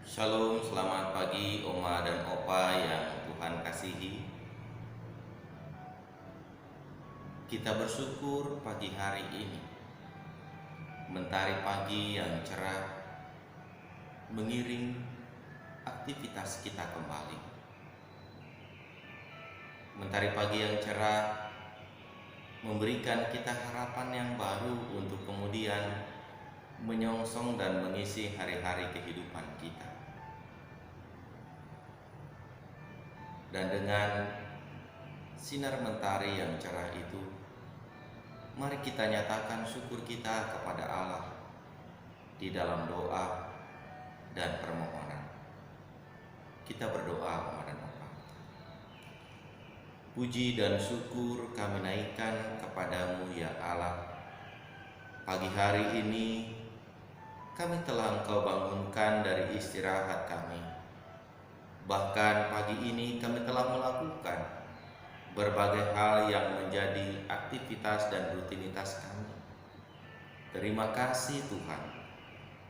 Shalom, selamat pagi Oma dan Opa yang Tuhan kasihi. Kita bersyukur pagi hari ini, mentari pagi yang cerah mengiring aktivitas kita kembali. Mentari pagi yang cerah memberikan kita harapan yang baru untuk kemudian menyongsong dan mengisi hari-hari kehidupan kita. Dan dengan sinar mentari yang cerah itu, mari kita nyatakan syukur kita kepada Allah di dalam doa dan permohonan. Kita berdoa kepada Bapa. Puji dan syukur kami naikkan kepadamu ya Allah. Pagi hari ini kami telah Engkau bangunkan dari istirahat kami. Bahkan pagi ini kami telah melakukan berbagai hal yang menjadi aktivitas dan rutinitas kami. Terima kasih Tuhan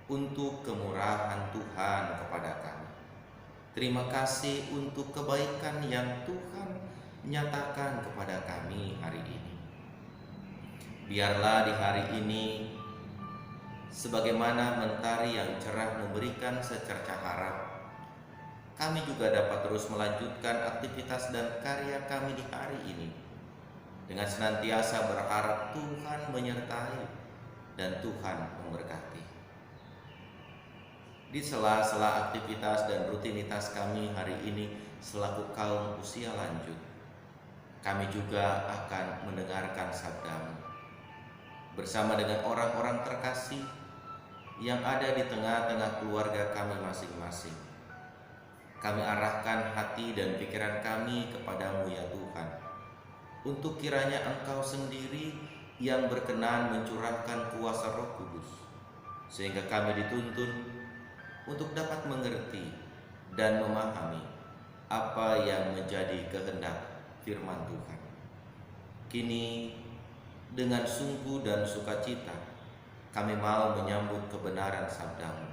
untuk kemurahan Tuhan kepada kami. Terima kasih untuk kebaikan yang Tuhan nyatakan kepada kami hari ini. Biarlah di hari ini, sebagaimana mentari yang cerah memberikan secercah harap, kami juga dapat terus melanjutkan aktivitas dan karya kami di hari ini dengan senantiasa berharap Tuhan menyertai dan Tuhan memberkati. Di sela-sela aktivitas dan rutinitas kami hari ini selaku kaum usia lanjut, kami juga akan mendengarkan sabda-Mu bersama dengan orang-orang terkasih yang ada di tengah-tengah keluarga kami masing-masing. Kami arahkan hati dan pikiran kami kepadamu ya Tuhan, untuk kiranya Engkau sendiri yang berkenan mencurahkan kuasa Roh Kudus, sehingga kami dituntun untuk dapat mengerti dan memahami apa yang menjadi kehendak firman Tuhan. Kini dengan sungguh dan sukacita kami mau menyambut kebenaran sabda-Mu.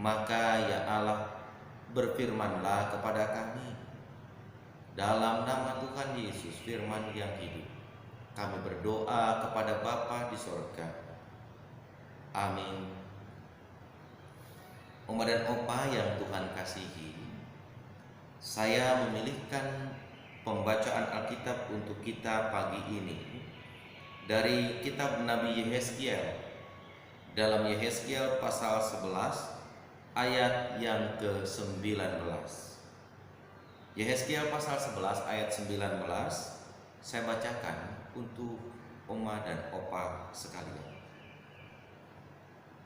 Maka ya Allah, berfirmanlah kepada kami dalam nama Tuhan Yesus, firman yang hidup. Kami berdoa kepada Bapa di sorga. Amin. Oma dan Opa yang Tuhan kasihi, saya memilihkan pembacaan Alkitab untuk kita pagi ini dari kitab Nabi Yehezkiel, dalam Yehezkiel pasal 11 ayat yang ke-19. Yehezkiel pasal 11 ayat 19 saya bacakan untuk Oma dan Opa sekalian.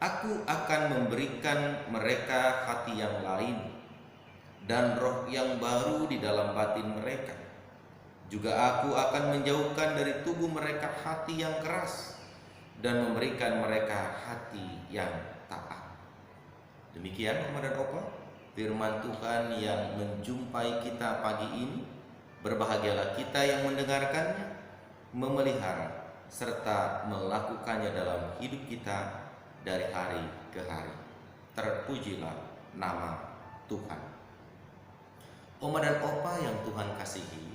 Aku akan memberikan mereka hati yang lain dan roh yang baru di dalam batin mereka. Juga aku akan menjauhkan dari tubuh mereka hati yang keras dan memberikan mereka hati yang taat. Demikian Oma dan Opa, firman Tuhan yang menjumpai kita pagi ini. Berbahagialah kita yang mendengarkannya, memelihara, serta melakukannya dalam hidup kita dari hari ke hari. Terpujilah nama Tuhan. Oma dan Opa yang Tuhan kasihi,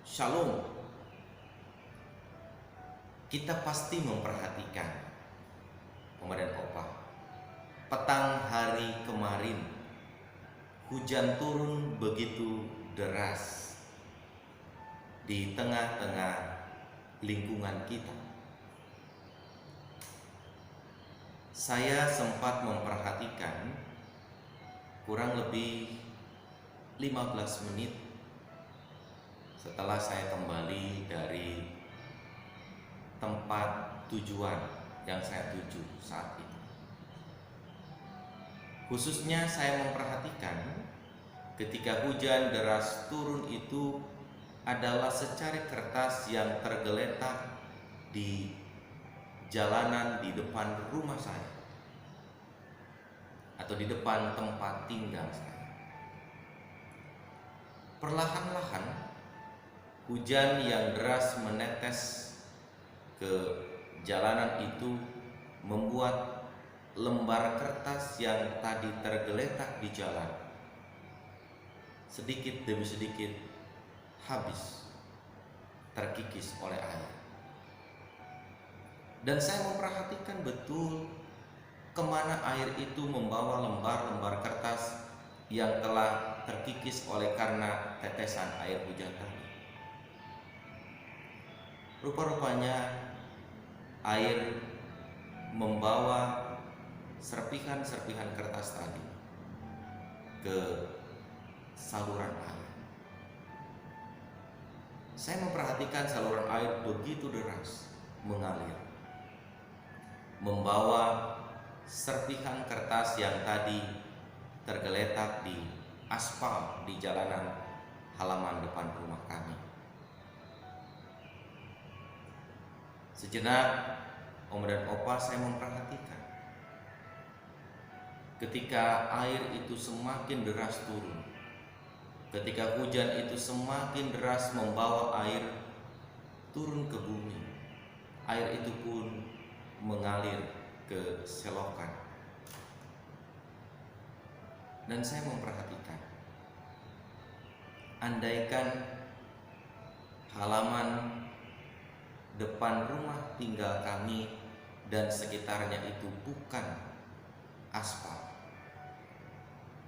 Shalom. Kita pasti memperhatikan, Oma dan Opa, petang hari kemarin hujan turun begitu deras di tengah-tengah lingkungan kita. Saya sempat memperhatikan kurang lebih 15 menit setelah saya kembali dari tempat tujuan yang saya tuju saat itu. Khususnya saya memperhatikan ketika hujan deras turun itu adalah secari kertas yang tergeletak di jalanan di depan rumah saya atau di depan tempat tinggal saya. Perlahan-lahan hujan yang deras menetes ke jalanan itu membuat lembar kertas yang tadi tergeletak di jalan sedikit demi sedikit habis, terkikis oleh air. Dan saya memperhatikan betul kemana air itu membawa lembar-lembar kertas yang telah terkikis oleh karena tetesan air hujan tadi. Rupa-rupanya air membawa serpihan-serpihan kertas tadi ke saluran air. Saya memperhatikan saluran air begitu deras mengalir, membawa serpihan kertas yang tadi tergeletak di aspal di jalanan halaman depan rumah kami. Sejenak, Om dan Opa, saya memperhatikan ketika air itu semakin deras turun, ketika hujan itu semakin deras membawa air turun ke bumi, air itu pun mengalir ke selokan. Dan saya memperhatikan, andaikan halaman depan rumah tinggal kami dan sekitarnya itu bukan aspal,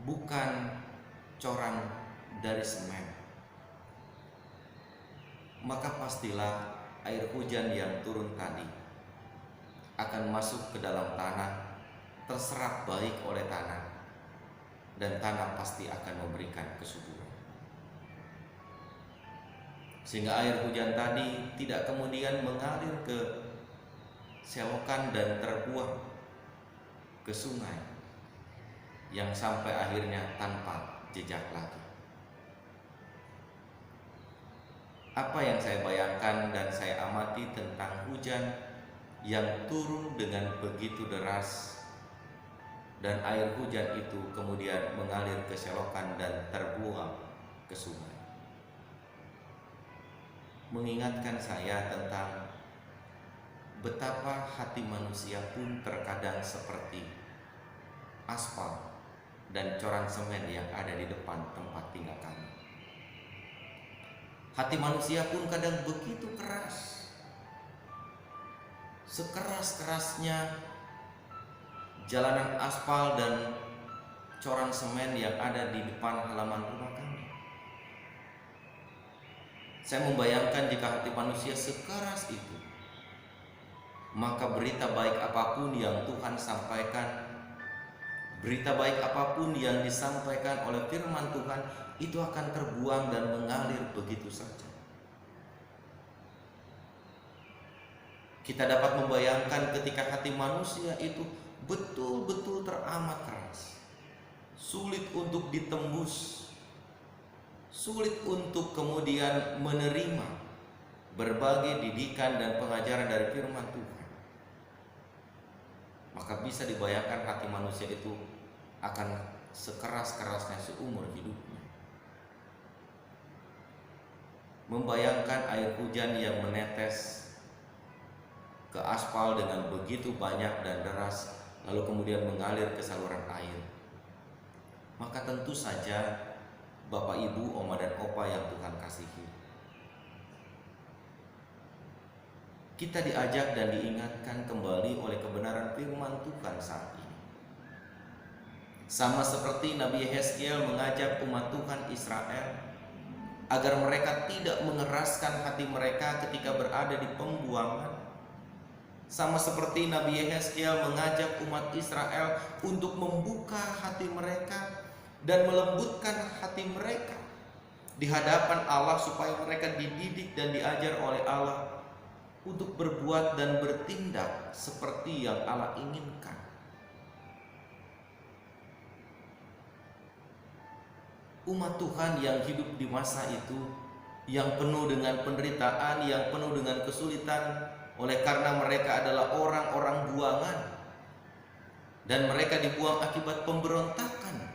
bukan coran dari semen, maka pastilah air hujan yang turun tadi akan masuk ke dalam tanah, terserap baik oleh tanah, dan tanah pasti akan memberikan kesuburan. Sehingga air hujan tadi tidak kemudian mengalir ke selokan dan terbuang ke sungai yang sampai akhirnya tanpa jejak lagi. Apa yang saya bayangkan dan saya amati tentang hujan yang turun dengan begitu deras, dan air hujan itu kemudian mengalir ke selokan dan terbuang ke sungai, mengingatkan saya tentang betapa hati manusia pun terkadang seperti aspal dan coran semen yang ada di depan tempat tinggal kami. Hati manusia pun kadang begitu keras, sekeras-kerasnya jalanan aspal dan coran semen yang ada di depan halaman rumah kami. Saya membayangkan jika hati manusia sekeras itu, maka berita baik apapun yang Tuhan sampaikan, berita baik apapun yang disampaikan oleh firman Tuhan, itu akan terbuang dan mengalir begitu saja. Kita dapat membayangkan ketika hati manusia itu betul-betul teramat keras, sulit untuk ditembus, sulit untuk kemudian menerima berbagai didikan dan pengajaran dari firman Tuhan, maka bisa dibayangkan hati manusia itu akan sekeras-kerasnya seumur hidupnya. Membayangkan air hujan yang menetes ke aspal dengan begitu banyak dan deras, lalu kemudian mengalir ke saluran air, maka tentu saja Bapak, Ibu, Oma dan Opa yang Tuhan kasihi, kita diajak dan diingatkan kembali oleh kebenaran firman Tuhan saat ini. Sama seperti Nabi Yehezkiel mengajak umat Tuhan Israel agar mereka tidak mengeraskan hati mereka ketika berada di pembuangan. Sama seperti Nabi Yehezkiel mengajak umat Israel untuk membuka hati mereka dan melembutkan hati mereka di hadapan Allah, supaya mereka dididik dan diajar oleh Allah untuk berbuat dan bertindak seperti yang Allah inginkan. Umat Tuhan yang hidup di masa itu, yang penuh dengan penderitaan, yang penuh dengan kesulitan, oleh karena mereka adalah orang-orang buangan, dan mereka dibuang akibat pemberontakan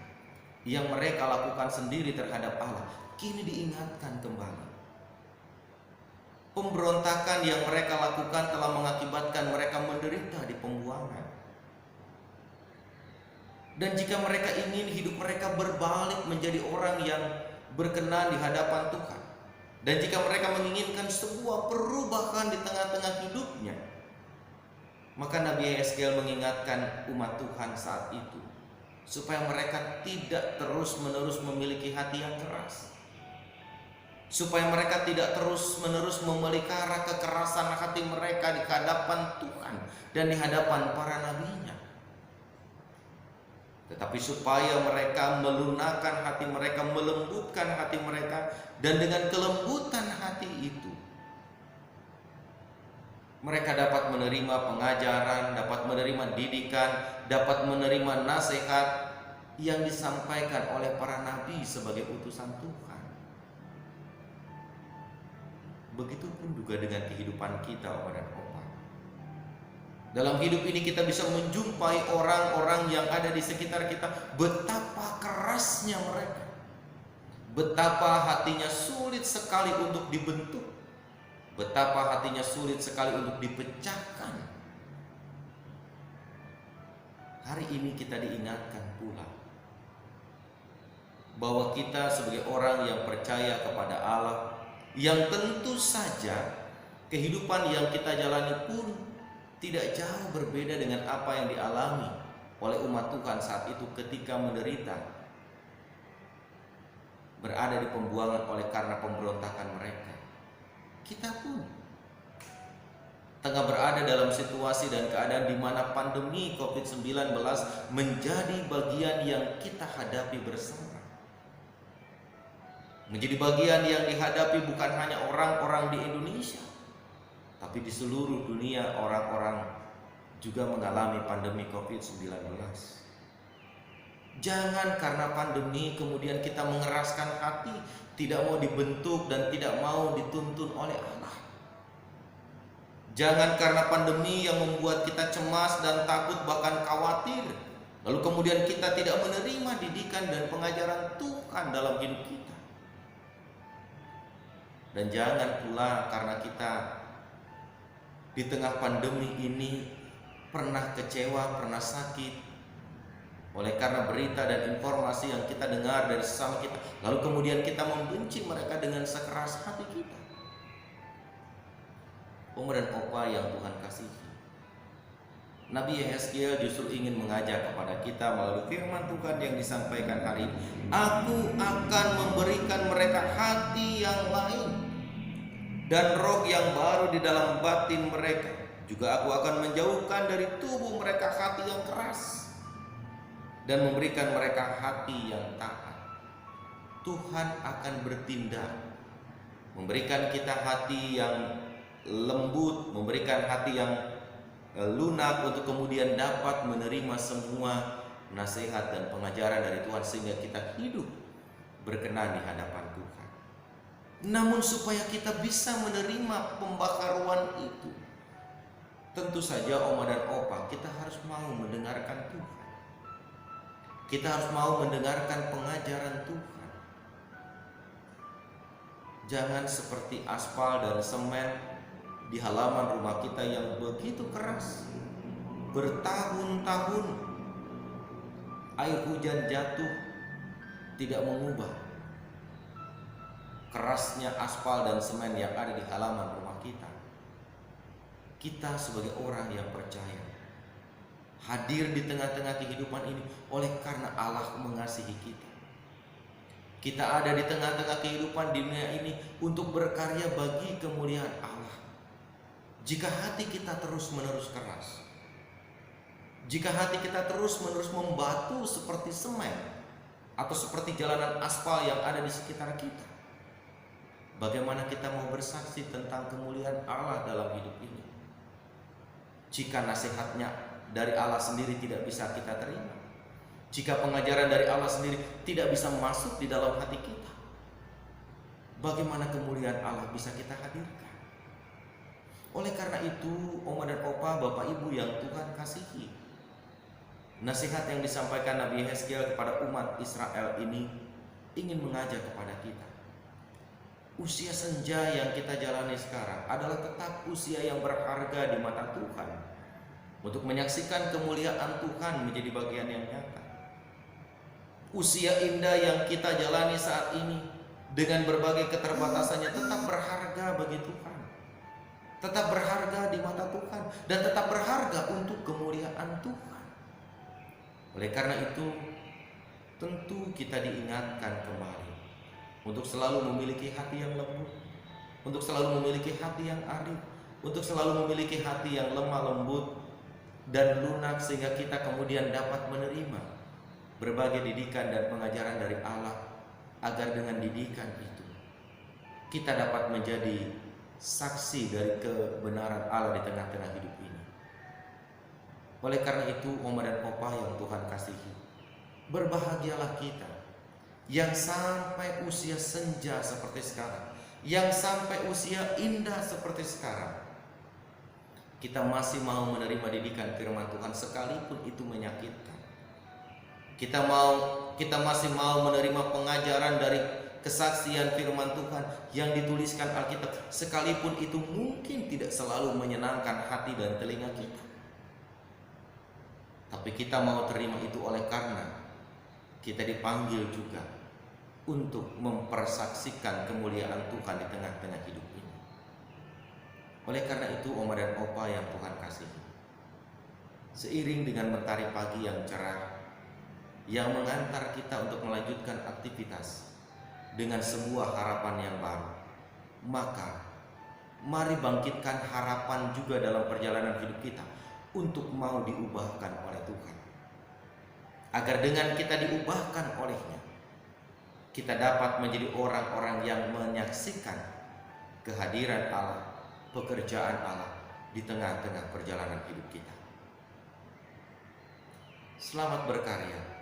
yang mereka lakukan sendiri terhadap Allah, kini diingatkan kembali. Pemberontakan yang mereka lakukan telah mengakibatkan mereka menderita di pembuangan. Dan jika mereka ingin hidup mereka berbalik menjadi orang yang berkenan di hadapan Tuhan, dan jika mereka menginginkan sebuah perubahan di tengah-tengah hidupnya, maka Nabi Yeskel mengingatkan umat Tuhan saat itu supaya mereka tidak terus-menerus memiliki hati yang keras, supaya mereka tidak terus-menerus memelihara kekerasan hati mereka di hadapan Tuhan dan di hadapan para nabinya, tetapi supaya mereka melunakkan hati mereka, melembutkan hati mereka, dan dengan kelembutan hati itu mereka dapat menerima pengajaran, dapat menerima didikan, dapat menerima nasihat yang disampaikan oleh para nabi sebagai utusan Tuhan. Begitupun juga dengan kehidupan kita, Oma dan Opa. Dalam hidup ini kita bisa menjumpai orang-orang yang ada di sekitar kita, betapa kerasnya mereka, betapa hatinya sulit sekali untuk dibentuk, betapa hatinya sulit sekali untuk dipecahkan. Hari ini kita diingatkan pula bahwa kita sebagai orang yang percaya kepada Allah, yang tentu saja kehidupan yang kita jalani pun tidak jauh berbeda dengan apa yang dialami oleh umat Tuhan saat itu ketika menderita, berada di pembuangan oleh karena pemberontakan mereka. Kita pun tengah berada dalam situasi dan keadaan di mana pandemi COVID-19 menjadi bagian yang kita hadapi bersama. Menjadi bagian yang dihadapi bukan hanya orang-orang di Indonesia, tapi di seluruh dunia orang-orang juga mengalami pandemi COVID-19. Jangan karena pandemi kemudian kita mengeraskan hati, tidak mau dibentuk dan tidak mau dituntun oleh Allah. Jangan karena pandemi yang membuat kita cemas dan takut bahkan khawatir, lalu kemudian kita tidak menerima didikan dan pengajaran Tuhan dalam hidup kita. Dan jangan pula karena kita di tengah pandemi ini pernah kecewa, pernah sakit oleh karena berita dan informasi yang kita dengar dari sesama kita, lalu kemudian kita membenci mereka dengan sekeras hati kita. Oma dan Opa yang Tuhan kasihi, Nabi Yeskel justru ingin mengajak kepada kita melalui firman Tuhan yang disampaikan hari ini. Aku akan memberikan mereka hati yang lain dan roh yang baru di dalam batin mereka. Juga aku akan menjauhkan dari tubuh mereka hati yang keras dan memberikan mereka hati yang taat. Tuhan akan bertindak, memberikan kita hati yang lembut, memberikan hati yang lunak untuk kemudian dapat menerima semua nasihat dan pengajaran dari Tuhan sehingga kita hidup berkenan di hadapan Tuhan. Namun supaya kita bisa menerima pembaharuan itu, tentu saja Oma dan Opa, kita harus mau mendengarkan Tuhan. Kita harus mau mendengarkan pengajaran Tuhan. Jangan seperti aspal dan semen di halaman rumah kita yang begitu keras, bertahun-tahun air hujan jatuh tidak mengubah kerasnya aspal dan semen yang ada di halaman rumah kita. Kita sebagai orang yang percaya hadir di tengah-tengah kehidupan ini oleh karena Allah mengasihi kita. Kita ada di tengah-tengah kehidupan di dunia ini untuk berkarya bagi kemuliaan Allah. Jika hati kita terus-menerus keras, jika hati kita terus-menerus membatu seperti semen atau seperti jalanan aspal yang ada di sekitar kita, bagaimana kita mau bersaksi tentang kemuliaan Allah dalam hidup ini jika nasihatnya dari Allah sendiri tidak bisa kita terima, jika pengajaran dari Allah sendiri tidak bisa masuk di dalam hati kita? Bagaimana kemuliaan Allah bisa kita hadirkan? Oleh karena itu, Oma dan Opa, Bapak Ibu yang Tuhan kasihi, nasihat yang disampaikan Nabi Yeskel kepada umat Israel ini ingin mengajak kepada kita. Usia senja yang kita jalani sekarang adalah tetap usia yang berharga di mata Tuhan untuk menyaksikan kemuliaan Tuhan menjadi bagian yang nyata. Usia indah yang kita jalani saat ini dengan berbagai keterbatasannya tetap berharga bagi Tuhan, tetap berharga di mata Tuhan, dan tetap berharga untuk kemuliaan Tuhan. Oleh karena itu, tentu kita diingatkan kembali untuk selalu memiliki hati yang lembut, untuk selalu memiliki hati yang arif, untuk selalu memiliki hati yang lemah lembut dan lunak, sehingga kita kemudian dapat menerima berbagai didikan dan pengajaran dari Allah, agar dengan didikan itu kita dapat menjadi saksi dari kebenaran Allah di tengah-tengah hidup ini. Oleh karena itu, Oma dan Opa yang Tuhan kasihi, berbahagialah kita yang sampai usia senja seperti sekarang, yang sampai usia indah seperti sekarang, kita masih mau menerima didikan firman Tuhan sekalipun itu menyakitkan. Kita masih mau menerima pengajaran dari kesaksian firman Tuhan yang dituliskan Alkitab, sekalipun itu mungkin tidak selalu menyenangkan hati dan telinga kita. Tapi kita mau terima itu oleh karena kita dipanggil juga untuk mempersaksikan kemuliaan Tuhan di tengah-tengah hidup ini. Oleh karena itu, Oma dan Opa yang Tuhan kasihi, seiring dengan mentari pagi yang cerah yang mengantar kita untuk melanjutkan aktivitas dengan sebuah harapan yang baru, maka mari bangkitkan harapan juga dalam perjalanan hidup kita untuk mau diubahkan oleh Tuhan, agar dengan kita diubahkan olehnya, kita dapat menjadi orang-orang yang menyaksikan kehadiran Allah, pekerjaan Allah di tengah-tengah perjalanan hidup kita. Selamat berkarya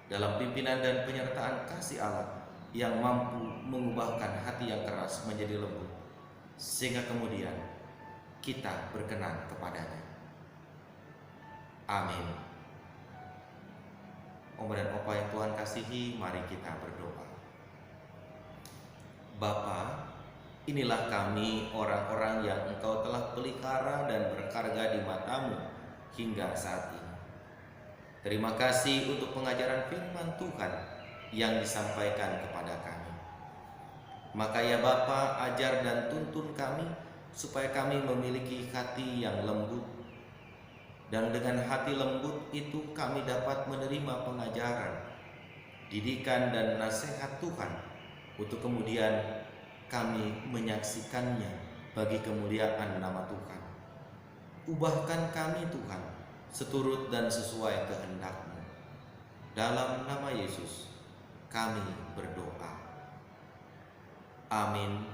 dalam pimpinan dan penyertaan kasih Allah yang mampu mengubahkan hati yang keras menjadi lembut, sehingga kemudian kita berkenan kepadanya. Amin. Oma dan Opa yang Tuhan kasihi, mari kita berdoa. Bapa, inilah kami, orang-orang yang Engkau telah pelihara dan berharga di mata-Mu hingga saat ini. Terima kasih untuk pengajaran firman Tuhan yang disampaikan kepada kami. Maka ya Bapa, ajar dan tuntun kami supaya kami memiliki hati yang lembut, dan dengan hati lembut itu kami dapat menerima pengajaran, didikan dan nasihat Tuhan, untuk kemudian kami menyaksikannya bagi kemuliaan nama Tuhan. Ubahkan kami Tuhan seturut dan sesuai kehendak-Mu. Dalam nama Yesus kami berdoa. Amin.